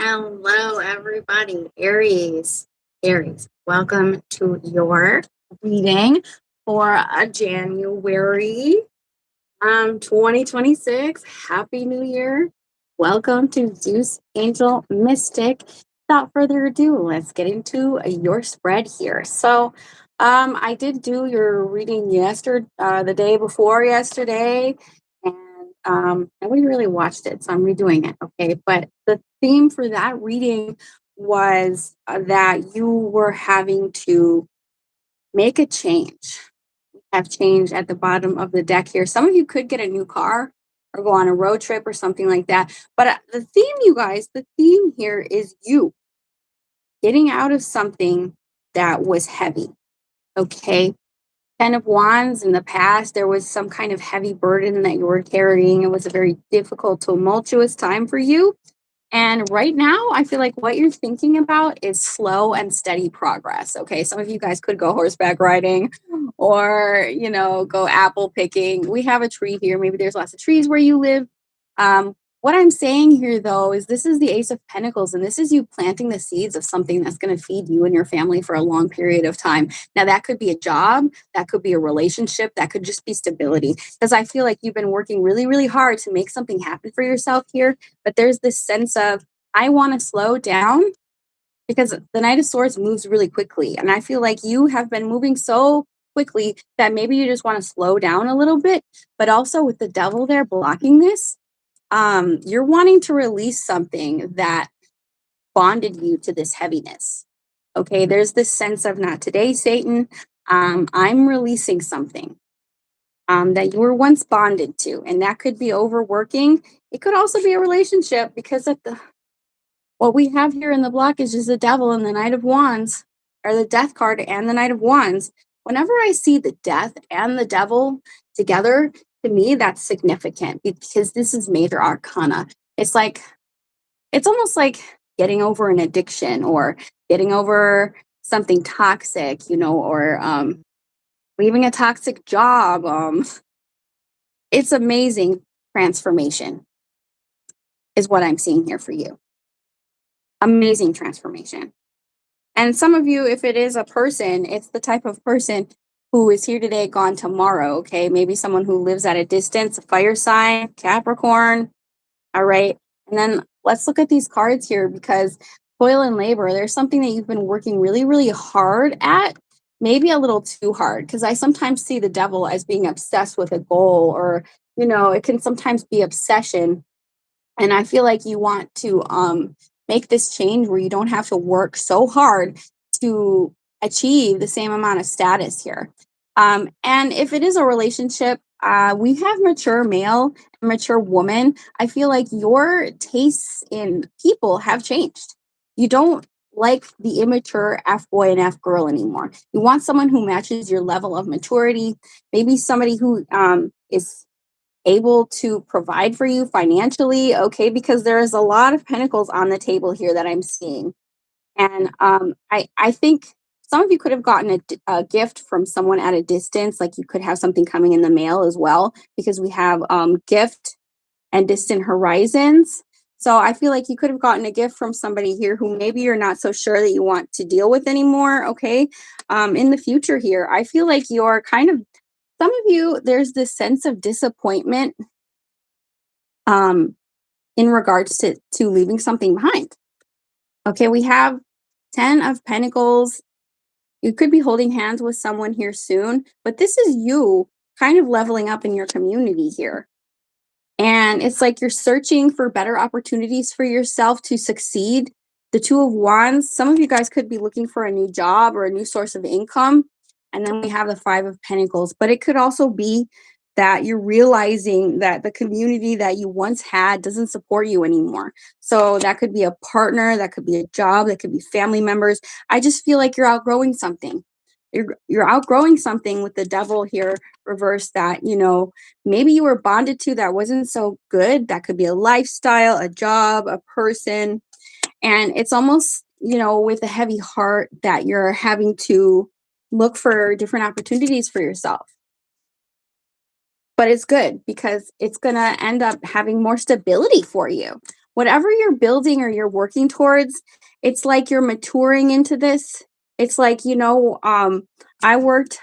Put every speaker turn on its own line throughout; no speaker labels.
Hello, everybody. Aries, welcome to your reading for January 2026. Happy New Year. Welcome to Zeus Angel Mystic. Without further ado, let's get into your spread here. I did do your reading the day before yesterday, and nobody really watched it, so I'm redoing it. Okay, but the theme for that reading was that you were having to make a change. Have change at the bottom of the deck here. Some of you could get a new car or go on a road trip or something like that. But the theme, you guys, the theme here is you getting out of something that was heavy. Okay. 10 of Wands, in the past, there was some kind of heavy burden that you were carrying. It was a very difficult, tumultuous time for you. And right now, I feel like what you're thinking about is slow and steady progress. Okay. Some of you guys could go horseback riding or, go apple picking. We have a tree here. Maybe there's lots of trees where you live. What I'm saying here, though, is this is the Ace of Pentacles, and this is you planting the seeds of something that's going to feed you and your family for a long period of time. Now, that could be a job, that could be a relationship, that could just be stability. Because I feel like you've been working really, really hard to make something happen for yourself here. But there's this sense of, I want to slow down because the Knight of Swords moves really quickly. And I feel like you have been moving so quickly that maybe you just want to slow down a little bit. But also with the Devil there blocking this, you're wanting to release something that bonded you to this heaviness. Okay, there's this sense of not today, Satan. I'm releasing something that you were once bonded to, and that could be overworking. It could also be a relationship because what we have here in the block is just the Devil and the Knight of Wands, or the Death card and the Knight of Wands. Whenever I see the Death and the Devil together, to me, that's significant because this is major arcana. It's almost like getting over an addiction or getting over something toxic, or leaving a toxic job. It's amazing transformation is what I'm seeing here for you. Amazing transformation. And some of you, if it is a person, it's the type of person who is here today, gone tomorrow. Okay. Maybe someone who lives at a distance, a fire sign, Capricorn. All right. And then let's look at these cards here because toil and labor, there's something that you've been working really, really hard at, maybe a little too hard. Because I sometimes see the Devil as being obsessed with a goal, or, it can sometimes be obsession. And I feel like you want to make this change where you don't have to work so hard to achieve the same amount of status here. And if it is a relationship, we have mature male and mature woman. I feel like your tastes in people have changed. You don't like the immature F boy and F girl anymore. You want someone who matches your level of maturity, maybe somebody who is able to provide for you financially, okay, because there is a lot of pentacles on the table here that I'm seeing. And I think some of you could have gotten a gift from someone at a distance, like you could have something coming in the mail as well, because we have gift and distant horizons. So I feel like you could have gotten a gift from somebody here who maybe you're not so sure that you want to deal with anymore, okay? In the future here, I feel like you're some of you, there's this sense of disappointment in regards to leaving something behind. Okay, we have 10 of Pentacles. You could be holding hands with someone here soon, but this is you kind of leveling up in your community here. And it's like you're searching for better opportunities for yourself to succeed. The Two of Wands, some of you guys could be looking for a new job or a new source of income. And then we have the Five of Pentacles, but it could also be that you're realizing that the community that you once had doesn't support you anymore. So that could be a partner, that could be a job, that could be family members. I just feel like you're outgrowing something. You're outgrowing something with the Devil here reversed that, maybe you were bonded to that wasn't so good. That could be a lifestyle, a job, a person. And it's almost, with a heavy heart that you're having to look for different opportunities for yourself. But it's good because it's going to end up having more stability for you. whatever you're building or you're working towards, it's like you're maturing into this. It's like, I worked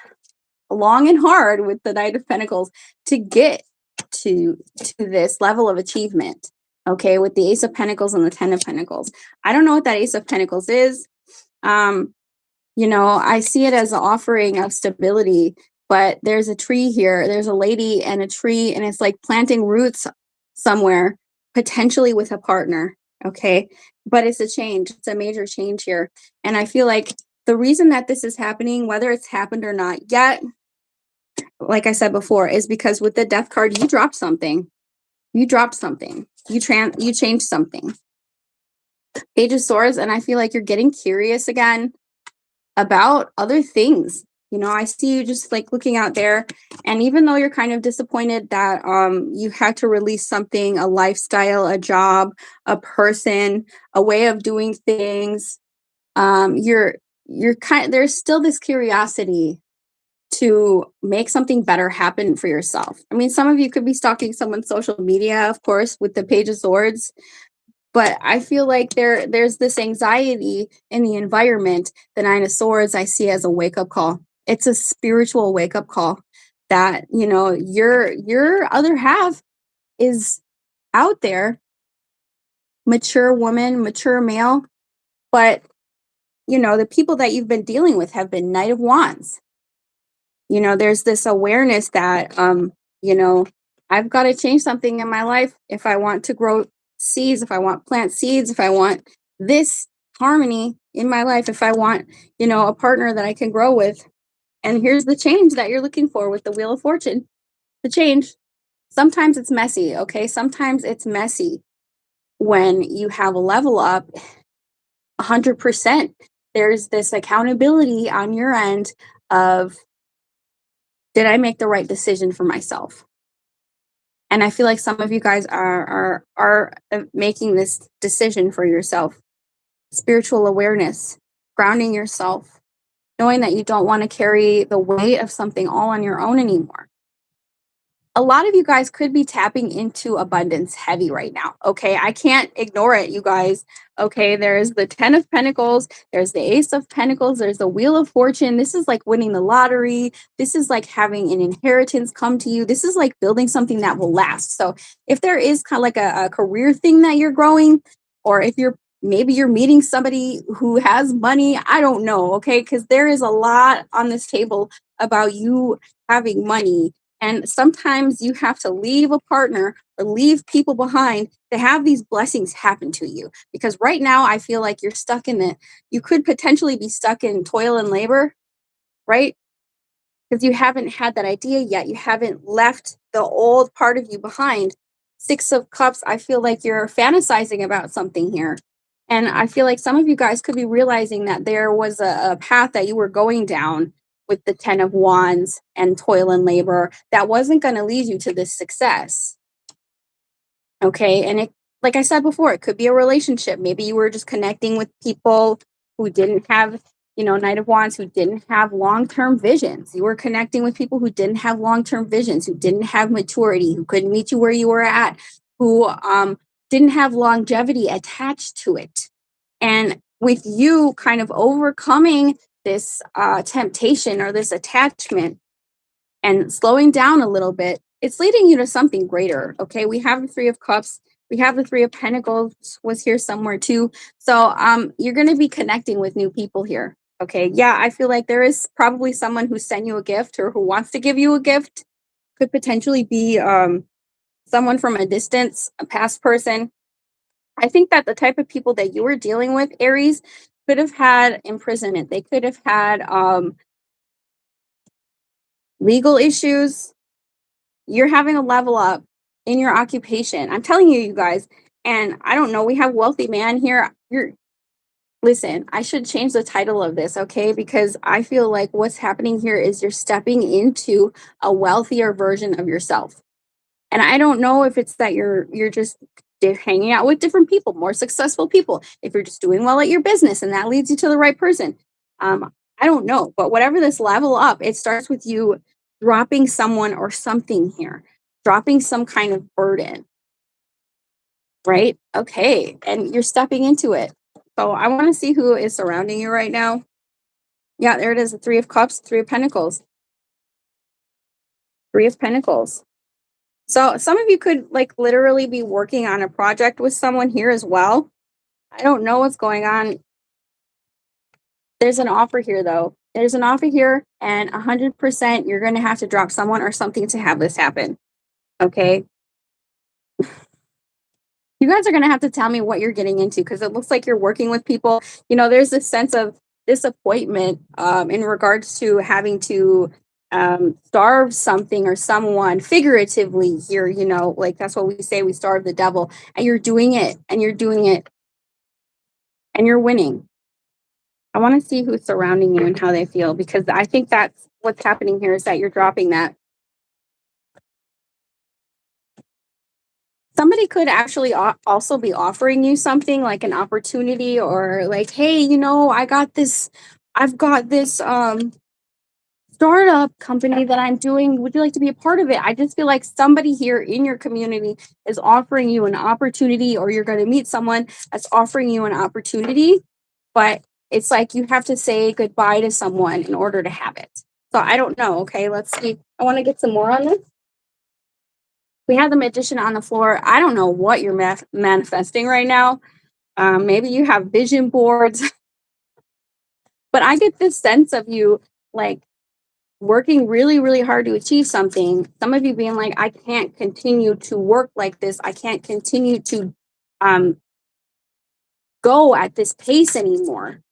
long and hard with the Knight of Pentacles to get to this level of achievement. Okay, with the Ace of Pentacles and the Ten of Pentacles. I don't know what that Ace of Pentacles is. Um, I see it as an offering of stability, but there's a tree here. There's a lady and a tree, and it's like planting roots somewhere, potentially with a partner. Okay. But it's a change, it's a major change here. And I feel like the reason that this is happening, whether it's happened or not yet, like I said before, is because with the death card, you dropped something. You dropped something. You changed something. Page of Swords, and I feel like you're getting curious again about other things. I see you just like looking out there, and even though you're kind of disappointed that you had to release something, a lifestyle, a job, a person, a way of doing things, you're kind there's still this curiosity to make something better happen for yourself. I mean, some of you could be stalking someone's social media, of course, with the Page of Swords, but I feel like there's this anxiety in the environment. The Nine of Swords I see as a wake-up call. It's a spiritual wake-up call that, your other half is out there, mature woman, mature male, but the people that you've been dealing with have been Knight of Wands. There's this awareness that you know I've got to change something in my life if I want to grow seeds, if I want plant seeds, if I want this harmony in my life, if I want a partner that I can grow with. And here's the change that you're looking for with the Wheel of Fortune. The change, sometimes it's messy. Okay, sometimes it's messy when you have a level up 100%. There's this accountability on your end of, did I make the right decision for myself? And I feel like some of you guys are making this decision for yourself. Spiritual awareness, grounding yourself, knowing that you don't want to carry the weight of something all on your own anymore. A lot of you guys could be tapping into abundance heavy right now. Okay. I can't ignore it, you guys. Okay. There's the 10 of Pentacles, there's the Ace of Pentacles, there's the Wheel of Fortune. This is like winning the lottery. This is like having an inheritance come to you. This is like building something that will last. So if there is kind of like a career thing that you're growing, or if maybe you're meeting somebody who has money, I don't know. Okay. Because there is a lot on this table about you having money, and sometimes you have to leave a partner or leave people behind to have these blessings happen to you. Because right now, I feel like you're stuck in you could potentially be stuck in toil and labor, right? Because you haven't had that idea yet. You haven't left the old part of you behind. Six of Cups, I feel like you're fantasizing about something here. And I feel like some of you guys could be realizing that there was a path that you were going down with the 10 of Wands and toil and labor that wasn't going to lead you to this success. Okay. And like I said before, it could be a relationship. Maybe you were just connecting with people who didn't have, Knight of Wands, who didn't have long term visions. You were connecting with people who didn't have long term visions, who didn't have maturity, who couldn't meet you where you were at, who didn't have longevity attached to it. And with you kind of overcoming this temptation or this attachment and slowing down a little bit, it's leading you to something greater. Okay. We have the Three of Cups. We have the Three of Pentacles was here somewhere too. So you're going to be connecting with new people here. Okay. Yeah. I feel like there is probably someone who sent you a gift or who wants to give you a gift. Could potentially be someone from a distance, a past person. I think that the type of people that you were dealing with, Aries, could have had imprisonment. They could have had legal issues. You're having a level up in your occupation. I'm telling you, you guys. And I don't know, we have wealthy man here. Listen, I should change the title of this, okay? Because I feel like what's happening here is you're stepping into a wealthier version of yourself. And I don't know if it's that you're just hanging out with different people, more successful people. If you're just doing well at your business and that leads you to the right person. I don't know, but whatever this level up, it starts with you dropping someone or something here, dropping some kind of burden. right? Okay. And you're stepping into it. So I want to see who is surrounding you right now. Yeah, there it is. The Three of Cups, Three of Pentacles, Three of Pentacles. So some of you could like literally be working on a project with someone here as well. I don't know what's going on. There's an offer here though. There's an offer here, and 100% you're going to have to drop someone or something to have this happen. Okay. You guys are going to have to tell me what you're getting into because it looks like you're working with people. There's this sense of disappointment in regards to having to starve something or someone figuratively here. Like that's what we say, we starve the devil, and you're doing it, and you're doing it, and you're winning. I want to see who's surrounding you and how they feel because I think that's what's happening here is that you're dropping that. Somebody could actually also be offering you something like an opportunity or like, hey, I've got this startup company that I'm doing. Would you like to be a part of it? I just feel like somebody here in your community is offering you an opportunity, or you're going to meet someone that's offering you an opportunity, but it's like you have to say goodbye to someone in order to have it. So I don't know. Okay, let's see. I want to get some more on this. We have the magician on the floor. I don't know what you're manifesting right now. Maybe you have vision boards, but I get this sense of you like working really, really hard to achieve something. Some of you being like, I can't continue to work like this. I can't continue to um, go at this pace anymore.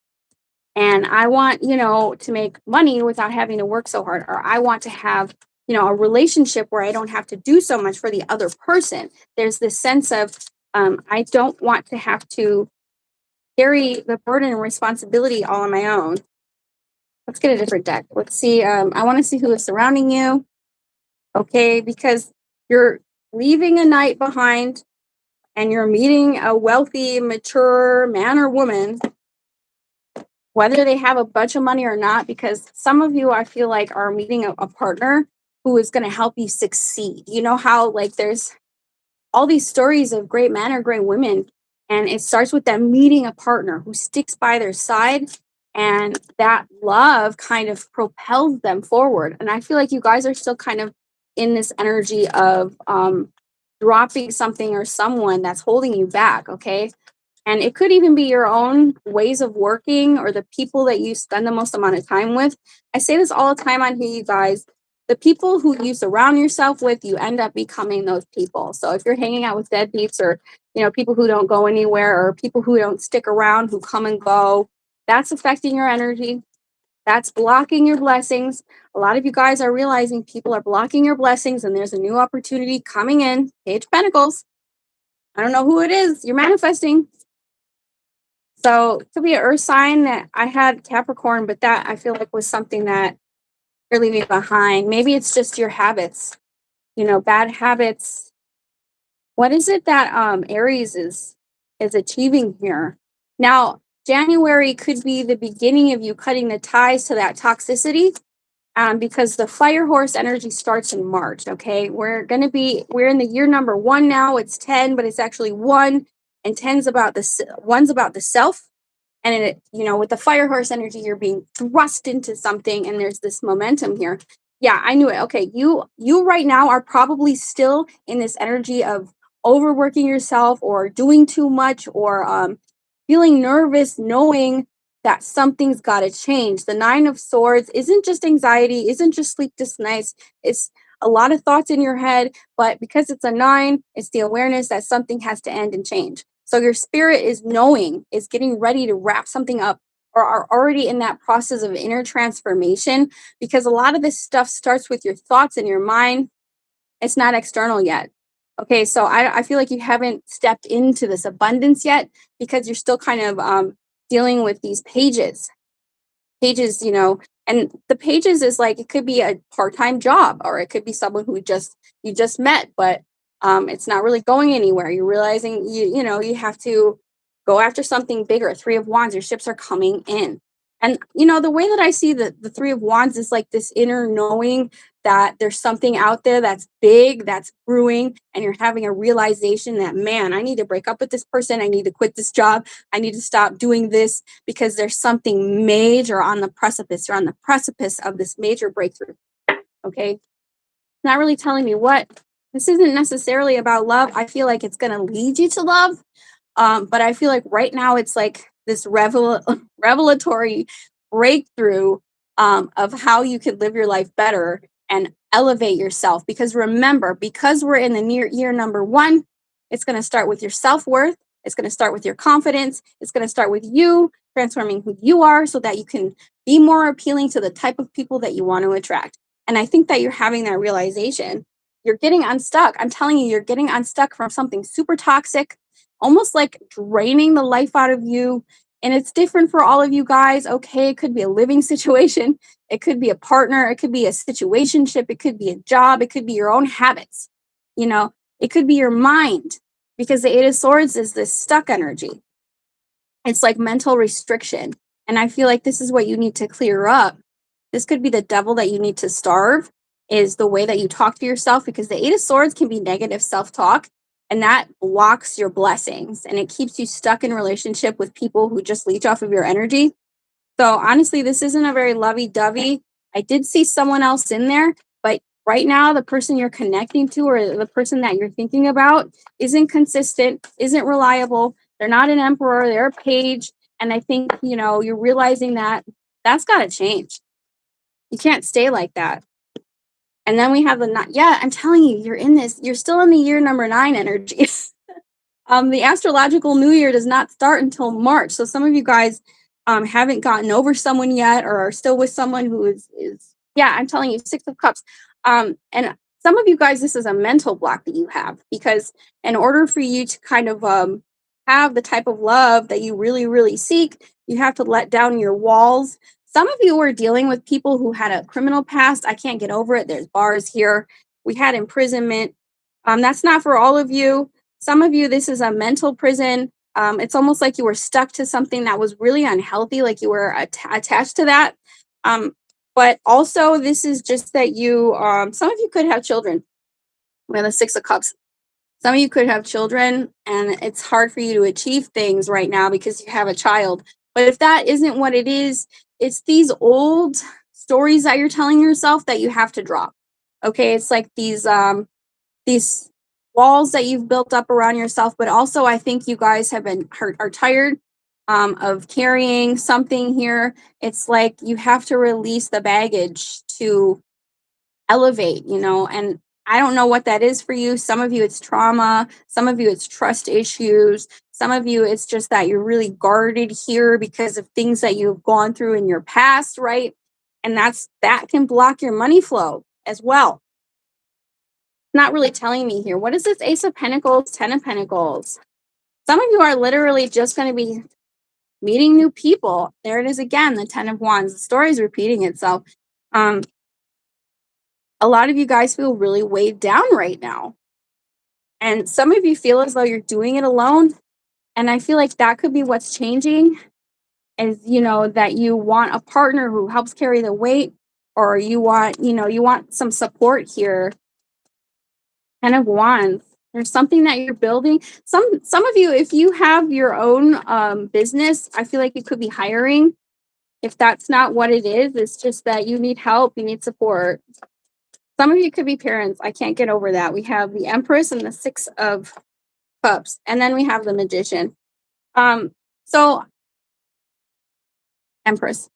And I want, to make money without having to work so hard. Or I want to have, a relationship where I don't have to do so much for the other person. There's this sense of, I don't want to have to carry the burden and responsibility all on my own. Let's get a different deck. Let's see. I want to see who is surrounding you. Okay, because you're leaving a night behind and you're meeting a wealthy, mature man or woman, whether they have a bunch of money or not, because some of you I feel like are meeting a partner who is going to help you succeed. You know how like there's all these stories of great men or great women, and it starts with them meeting a partner who sticks by their side, and that love kind of propels them forward. And I feel like you guys are still kind of in this energy of dropping something or someone that's holding you back. Okay, and it could even be your own ways of working or the people that you spend the most amount of time with. I say this all the time on here, you guys. The people who you surround yourself with, you end up becoming those people. So if you're hanging out with deadbeats or, people who don't go anywhere or people who don't stick around, who come and go, that's affecting your energy. That's blocking your blessings. A lot of you guys are realizing people are blocking your blessings and there's a new opportunity coming in. Page of Pentacles. I don't know who it is. You're manifesting. So it could be an earth sign. That I had Capricorn, but that I feel like was something that you're leaving behind. Maybe it's just your habits, bad habits. What is it that Aries is achieving here? Now, January could be the beginning of you cutting the ties to that toxicity. Because the fire horse energy starts in March. Okay, we're in the year number 1 now. It's 10, but it's actually 1, and 10's about one's about the self. And with the fire horse energy, you're being thrust into something, and there's this momentum here. Yeah, I knew it. Okay, you right now are probably still in this energy of overworking yourself or doing too much or feeling nervous, knowing that something's got to change. The Nine of Swords isn't just anxiety, isn't just sleepless nights. It's a lot of thoughts in your head, but because it's a 9, it's the awareness that something has to end and change. So your spirit is knowing, is getting ready to wrap something up, or are already in that process of inner transformation, because a lot of this stuff starts with your thoughts and your mind. It's not external yet. Okay, so I feel like you haven't stepped into this abundance yet because you're still kind of dealing with these pages, and the pages is like, it could be a part-time job, or it could be someone who you just met, but it's not really going anywhere. You're realizing you have to go after something bigger. Three of Wands, your ships are coming in. And the way that I see the Three of Wands is like this inner knowing that there's something out there that's big, that's brewing, and you're having a realization that, man, I need to break up with this person. I need to quit this job. I need to stop doing this because there's something major on the precipice. You're on the precipice of this major breakthrough. Okay. Not really telling me what. This isn't necessarily about love. I feel like it's going to lead you to love. But I feel like right now it's like this revelatory breakthrough of how you could live your life better and elevate yourself. Because remember, because we're in the near year number one, it's going to start with your self worth. It's going to start with your confidence. It's going to start with you transforming who you are so that you can be more appealing to the type of people that you want to attract. And I think that you're having that realization. You're getting unstuck. I'm telling you, you're getting unstuck from something super toxic, almost like draining the life out of you. And it's different for all of you guys. Okay, it could be a living situation, it could be a partner, it could be a situationship, it could be a job, it could be your own habits, you know, it could be your mind, because the Eight of Swords is this stuck energy. It's like mental restriction. And I feel like this is what you need to clear up. This could be the devil that you need to starve, is the way that you talk to yourself, because the Eight of Swords can be negative self-talk, and that blocks your blessings and it keeps you stuck in relationship with people who just leech off of your energy. So honestly, this isn't a very lovey-dovey. I did see someone else in there, but right now the person you're connecting to or the person that you're thinking about isn't consistent, isn't reliable. They're not an emperor, they're a page. And I think, you know, you're realizing that that's got to change. You can't stay like that. And then we have the not. Yeah, I'm telling you, you're in this. You're still in the year number 9 energy. The astrological new year does not start until March. So some of you guys haven't gotten over someone yet, or are still with someone who is yeah, I'm telling you, 6 of Cups. And some of you guys, this is a mental block that you have, because in order for you to kind of have the type of love that you really, really seek, you have to let down your walls. Some of you are dealing with people who had a criminal past. I can't get over it. There's bars here. We had imprisonment. That's not for all of you. Some of you, this is a mental prison. It's almost like you were stuck to something that was really unhealthy, like you were attached to that. But also, this is just that you, some of you could have children. We have the 6 of Cups. Some of you could have children, and it's hard for you to achieve things right now because you have a child. But if that isn't what it is, it's these old stories that you're telling yourself that you have to drop. Okay, it's like these walls that you've built up around yourself. But also, I think you guys have been hurt, are tired of carrying something here. It's like you have to release the baggage to elevate, you know, and I don't know what that is for you. Some of you, it's trauma. Some of you, it's trust issues. Some of you, it's just that you're really guarded here because of things that you've gone through in your past, right? And that can block your money flow as well. Not really telling me here. What is this Ace of Pentacles, 10 of Pentacles? Some of you are literally just going to be meeting new people. There it is again, the 10 of Wands. The story is repeating itself. A lot of you guys feel really weighed down right now. And some of you feel as though you're doing it alone. And I feel like that could be what's changing, is, you know, that you want a partner who helps carry the weight, or you want, you know, you want some support here. 10 of Wands. There's something that you're building. Some of you, if you have your own business, I feel like you could be hiring. If that's not what it is, it's just that you need help, you need support. Some of you could be parents. I can't get over that. We have the Empress and the 6 of Cups, and then we have the Magician. So Empress.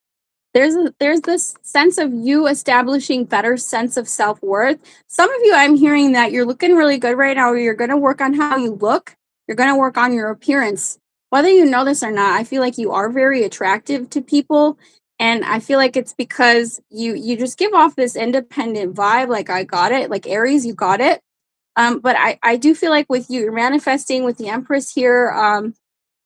There's this sense of you establishing better sense of self-worth. Some of you, I'm hearing that you're looking really good right now. You're going to work on how you look. You're going to work on your appearance. Whether you know this or not, I feel like you are very attractive to people. And I feel like it's because you just give off this independent vibe. Like, I got it. Like Aries, you got it. But I do feel like with you, you're manifesting with the Empress here.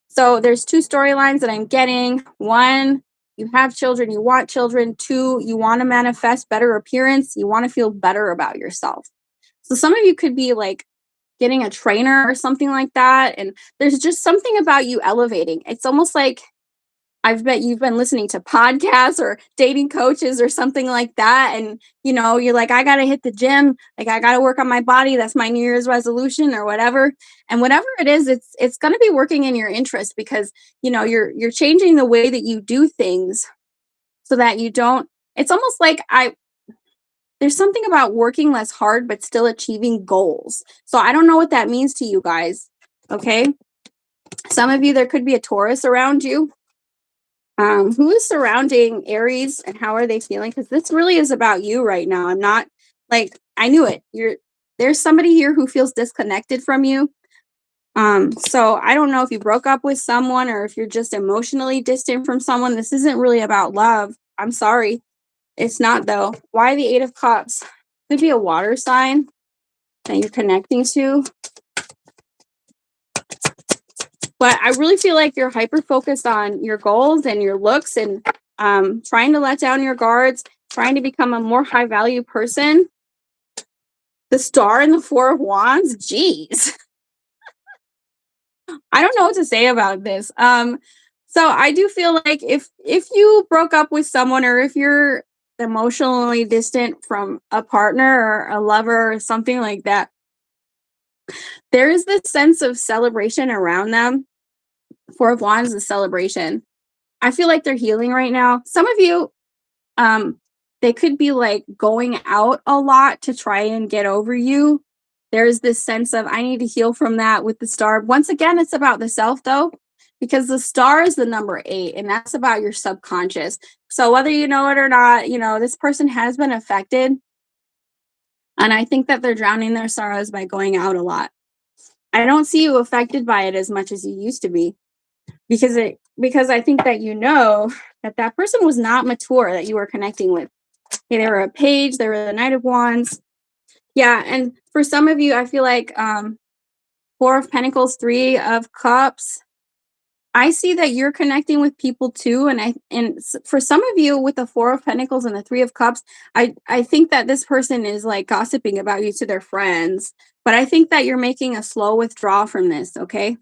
So there's 2 storylines that I'm getting. 1, you have children, you want children. 2, you want to manifest better appearance. You want to feel better about yourself. So some of you could be like getting a trainer or something like that. And there's just something about you elevating. It's almost like I bet you've been listening to podcasts or dating coaches or something like that. And, you're like, I got to hit the gym. Like, I got to work on my body. That's my New Year's resolution or whatever. And whatever it is, it's going to be working in your interest because, you're changing the way that you do things so that you don't, it's almost like there's something about working less hard, but still achieving goals. So I don't know what that means to you guys. Okay. Some of you, there could be a Taurus around you. Who is surrounding Aries and how are they feeling? Because this really is about you right now. I'm not like, I knew it. There's somebody here who feels disconnected from you. So I don't know if you broke up with someone or if you're just emotionally distant from someone. This isn't really about love. I'm sorry. It's not though. Why the 8 of Cups? Could be a water sign that you're connecting to. But I really feel like you're hyper focused on your goals and your looks and trying to let down your guards, trying to become a more high value person. The Star and the 4 of Wands, geez. I don't know what to say about this. So I do feel like if you broke up with someone or if you're emotionally distant from a partner or a lover or something like that, there is this sense of celebration around them. 4 of Wands is celebration. I feel like they're healing right now. Some of you, they could be like going out a lot to try and get over you. There's this sense of I need to heal from that with the Star. Once again, it's about the self though, because the Star is the number 8 and that's about your subconscious. So whether you know it or not, this person has been affected. And I think that they're drowning their sorrows by going out a lot. I don't see you affected by it as much as you used to be because I think that that person was not mature that you were connecting with. Okay, they were a page, they were the Knight of Wands. Yeah, and for some of you, I feel like 4 of Pentacles, 3 of Cups. I see that you're connecting with people too, and for some of you with the 4 of Pentacles and the 3 of Cups, I think that this person is like gossiping about you to their friends, but I think that you're making a slow withdrawal from this, okay?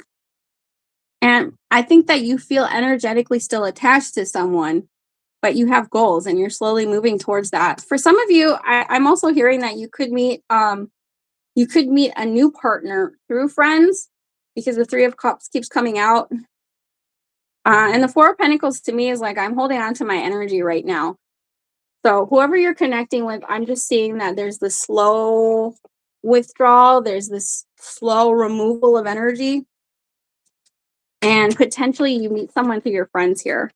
And I think that you feel energetically still attached to someone, but you have goals and you're slowly moving towards that. For some of you, I'm also hearing that you could meet a new partner through friends because the 3 of Cups keeps coming out. And the 4 of Pentacles to me is like I'm holding on to my energy right now. So whoever you're connecting with, I'm just seeing that there's this slow withdrawal, there's this slow removal of energy, and potentially you meet someone through your friends here.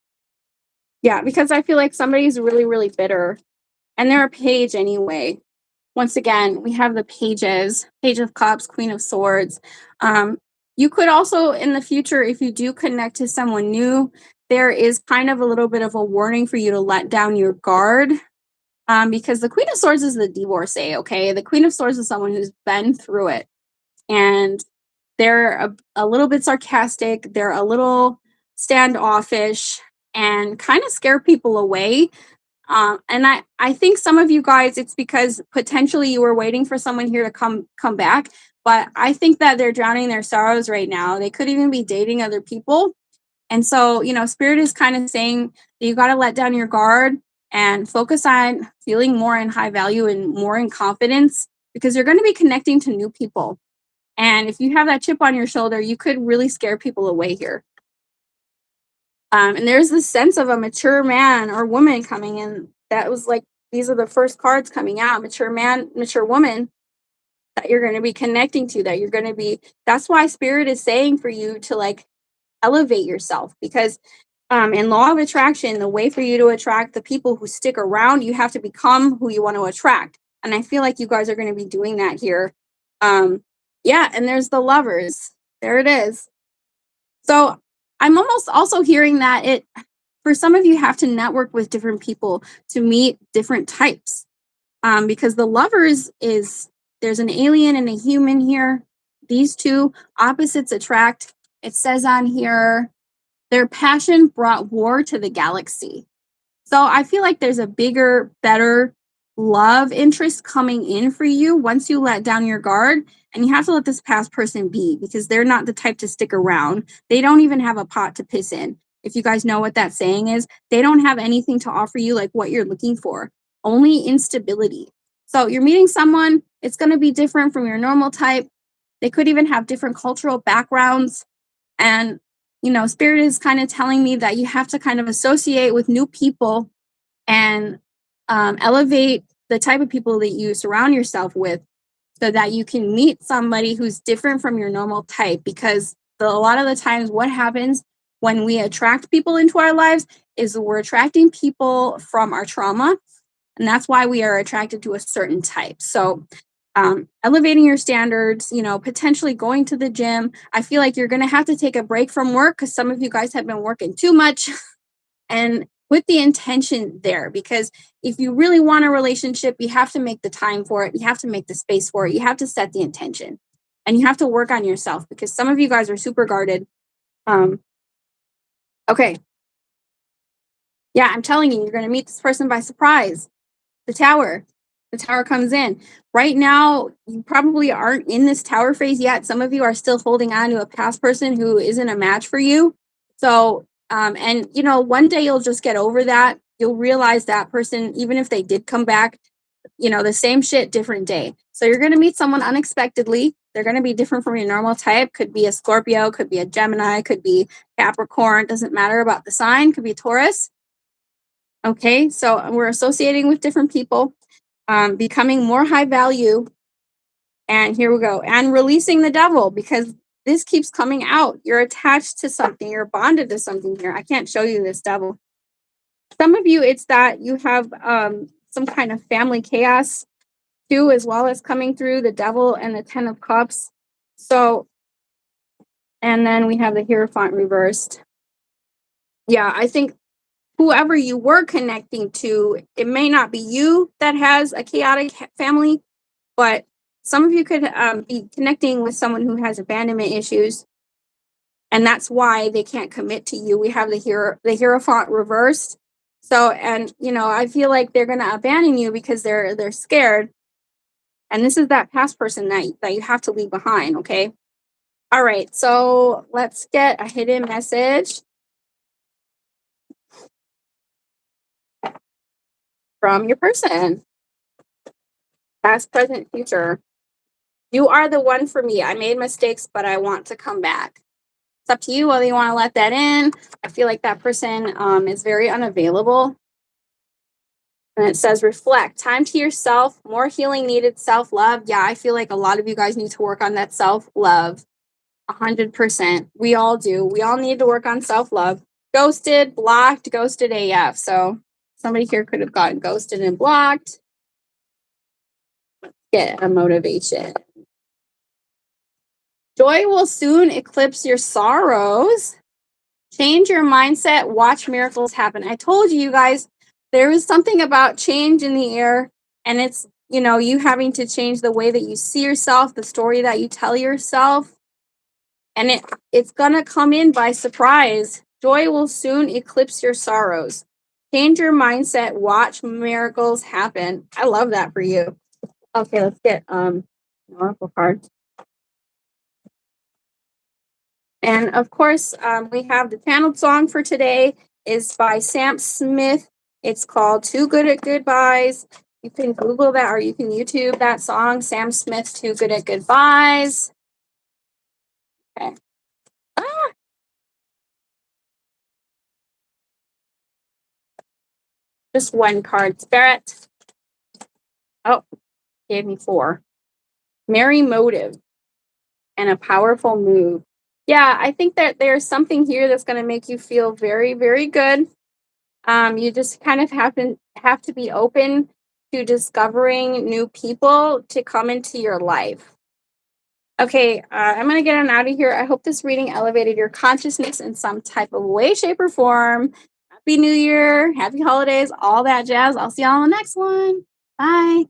Yeah, because I feel like somebody's really, really bitter, and they're a page anyway. Once again, we have the pages, Page of Cups, Queen of Swords. You could also, in the future, if you do connect to someone new, there is kind of a little bit of a warning for you to let down your guard because the Queen of Swords is the divorcee, okay? The Queen of Swords is someone who's been through it, and they're a little bit sarcastic. They're a little standoffish and kind of scare people away. And I think some of you guys, it's because potentially you were waiting for someone here to come back. But I think that they're drowning their sorrows right now. They could even be dating other people. And so, Spirit is kind of saying that you got to let down your guard and focus on feeling more in high value and more in confidence because you're going to be connecting to new people. And if you have that chip on your shoulder, you could really scare people away here. And there's this sense of a mature man or woman coming in. That was like, these are the first cards coming out, mature man, mature woman that you're going to be connecting to, that's why Spirit is saying for you to like elevate yourself because in law of attraction, the way for you to attract the people who stick around, you have to become who you want to attract. And I feel like you guys are going to be doing that here. Yeah, and there's the Lovers. There it is. So I'm almost also hearing that for some of you have to network with different people to meet different types. Because the Lovers there's an alien and a human here. These two opposites attract. It says on here, their passion brought war to the galaxy. So I feel like there's a bigger, better love interest coming in for you once you let down your guard. And you have to let this past person be because they're not the type to stick around. They don't even have a pot to piss in. if you guys know what that saying is, they don't have anything to offer you like what you're looking for, only instability. So you're meeting someone, it's going to be different from your normal type. They could even have different cultural backgrounds. And, Spirit is kind of telling me that you have to kind of associate with new people and elevate the type of people that you surround yourself with so that you can meet somebody who's different from your normal type. Because a lot of the times, what happens when we attract people into our lives is we're attracting people from our trauma. And that's why we are attracted to a certain type. So, elevating your standards, potentially going to the gym. I feel like you're going to have to take a break from work because some of you guys have been working too much. And put the intention there, because if you really want a relationship, you have to make the time for it. You have to make the space for it. You have to set the intention and you have to work on yourself, because some of you guys are super guarded. Okay. Yeah, I'm telling you, you're going to meet this person by surprise. The tower. The tower comes in. Right now, you probably aren't in this tower phase yet. Some of you are still holding on to a past person who isn't a match for you. So, and one day you'll just get over that. You'll realize that person, even if they did come back, the same shit, different day. So you're going to meet someone unexpectedly. They're going to be different from your normal type. Could be a Scorpio, could be a Gemini, could be Capricorn. Doesn't matter about the sign. Could be Taurus. Okay, so we're associating with different people, becoming more high value. And here we go. And releasing the devil, because this keeps coming out. You're attached to something. You're bonded to something here. I can't show you this devil. Some of you, it's that you have some kind of family chaos too, as well as coming through the devil and the 10 of cups. So, and then we have the Hierophant reversed. Yeah, I think whoever you were connecting to, it may not be you that has a chaotic family, but some of you could be connecting with someone who has abandonment issues, and that's why they can't commit to you. We have the Hierophant reversed. So, and I feel like they're going to abandon you because they're scared. And this is that past person that you have to leave behind. Okay. All right. So let's get a hidden message from your person. Past, present, future. You are the one for me. I made mistakes, but I want to come back. It's up to you whether you want to let that in. I feel like that person is very unavailable. And it says, reflect. Time to yourself. More healing needed. Self-love. Yeah, I feel like a lot of you guys need to work on that self-love. 100%. We all do. We all need to work on self-love. Ghosted, blocked, ghosted AF. So somebody here could have gotten ghosted and blocked. Let's get a motivation. Joy will soon eclipse your sorrows. Change your mindset. Watch miracles happen. I told you guys, there is something about change in the air, and it's, you having to change the way that you see yourself, the story that you tell yourself, and it's going to come in by surprise. Joy will soon eclipse your sorrows. Change your mindset. Watch miracles happen. I love that for you. Okay, let's get an oracle card. And of course, we have the channeled song for today is by Sam Smith. It's called Too Good at Goodbyes. You can Google that or you can YouTube that song, Sam Smith, Too Good at Goodbyes. Okay. Just one card, Spirit. Oh, gave me 4. Merry motive and a powerful move. Yeah, I think that there's something here that's going to make you feel very, very good. You just kind of have to be open to discovering new people to come into your life. Okay, I'm going to get on out of here. I hope this reading elevated your consciousness in some type of way, shape, or form. Happy New Year, happy holidays, all that jazz. I'll see y'all on the next one. Bye.